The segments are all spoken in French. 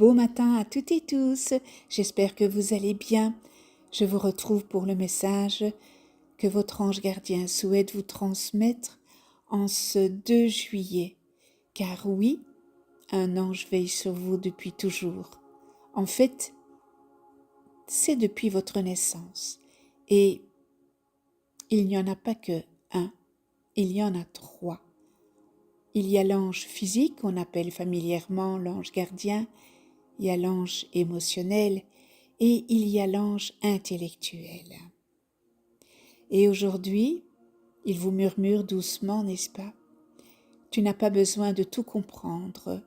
Beau matin à toutes et tous, j'espère que vous allez bien. Je vous retrouve pour le message que votre ange gardien souhaite vous transmettre en ce 2 juillet. Car oui, un ange veille sur vous depuis toujours. En fait, c'est depuis votre naissance. Et il n'y en a pas que un, il y en a 3. Il y a l'ange physique, qu'on appelle familièrement l'ange gardien, il y a l'ange émotionnel et il y a l'ange intellectuel. Et aujourd'hui, il vous murmure doucement, n'est-ce pas? Tu n'as pas besoin de tout comprendre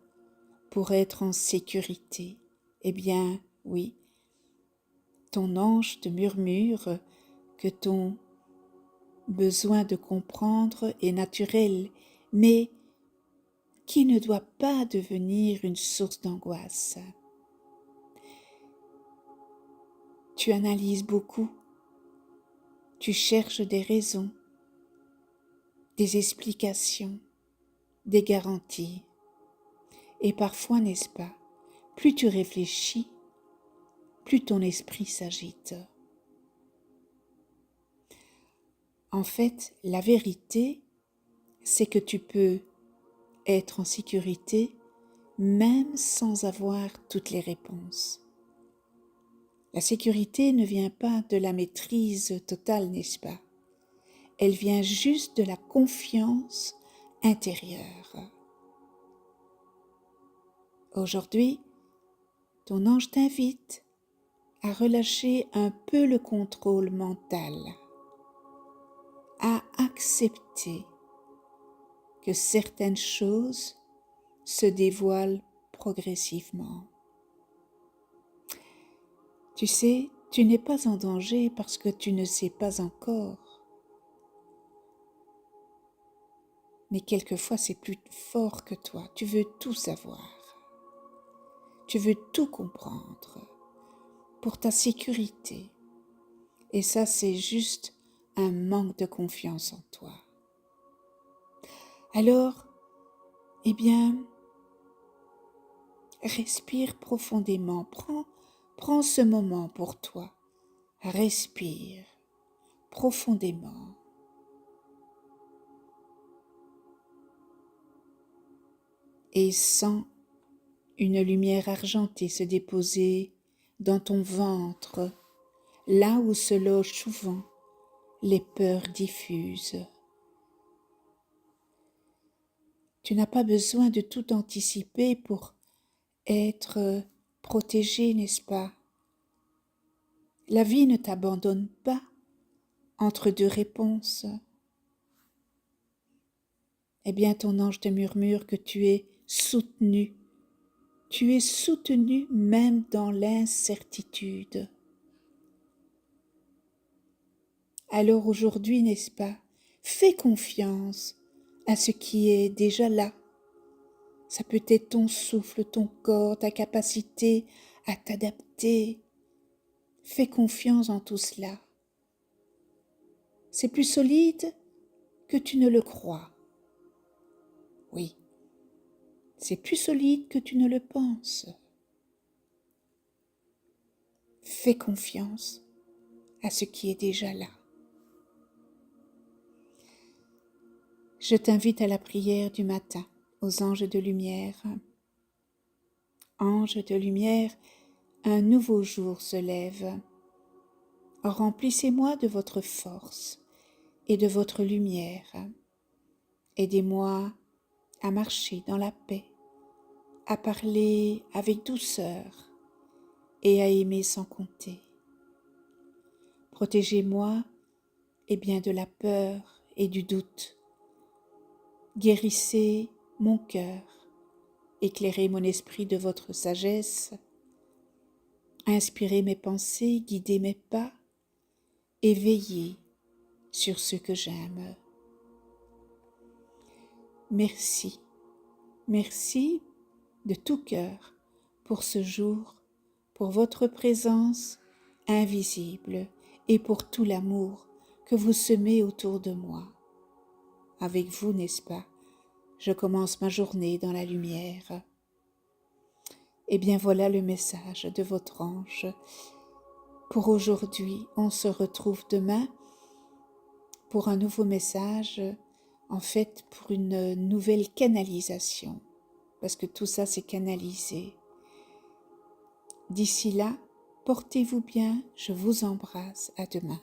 pour être en sécurité. Eh bien, oui, ton ange te murmure que ton besoin de comprendre est naturel, mais qui ne doit pas devenir une source d'angoisse. Tu analyses beaucoup, tu cherches des raisons, des explications, des garanties. Et parfois, n'est-ce pas, plus tu réfléchis, plus ton esprit s'agite. En fait, la vérité, c'est que tu peux être en sécurité même sans avoir toutes les réponses. La sécurité ne vient pas de la maîtrise totale, n'est-ce pas? Elle vient juste de la confiance intérieure. Aujourd'hui, ton ange t'invite à relâcher un peu le contrôle mental, à accepter que certaines choses se dévoilent progressivement. Tu sais, tu n'es pas en danger parce que tu ne sais pas encore. Mais quelquefois, c'est plus fort que toi. Tu veux tout savoir. Tu veux tout comprendre pour ta sécurité. Et ça, c'est juste un manque de confiance en toi. Alors, eh bien, respire profondément. Prends ce moment pour toi. Respire profondément. Et sens une lumière argentée se déposer dans ton ventre, là où se logent souvent les peurs diffuses. Tu n'as pas besoin de tout anticiper pour être protégé, n'est-ce pas? La vie ne t'abandonne pas entre deux réponses. Eh bien, ton ange te murmure que tu es soutenu. Tu es soutenu même dans l'incertitude. Alors aujourd'hui, n'est-ce pas, fais confiance à ce qui est déjà là. Ça peut être ton souffle, ton corps, ta capacité à t'adapter. Fais confiance en tout cela. C'est plus solide que tu ne le crois. Oui, c'est plus solide que tu ne le penses. Fais confiance à ce qui est déjà là. Je t'invite à la prière du matin, aux anges de lumière. Anges de lumière, un nouveau jour se lève. Remplissez-moi de votre force et de votre lumière. Aidez-moi à marcher dans la paix, à parler avec douceur et à aimer sans compter. Protégez-moi bien de la peur et du doute. Guérissez mon cœur, éclairez mon esprit de votre sagesse, inspirez mes pensées, guidez mes pas et veillez sur ce que j'aime. Merci, merci de tout cœur pour ce jour, pour votre présence invisible et pour tout l'amour que vous semez autour de moi. Avec vous, n'est-ce pas, je commence ma journée dans la lumière. Eh bien voilà le message de votre ange. Pour aujourd'hui, on se retrouve demain pour un nouveau message, en fait pour une nouvelle canalisation, parce que tout ça c'est canalisé. D'ici là, portez-vous bien, je vous embrasse, à demain.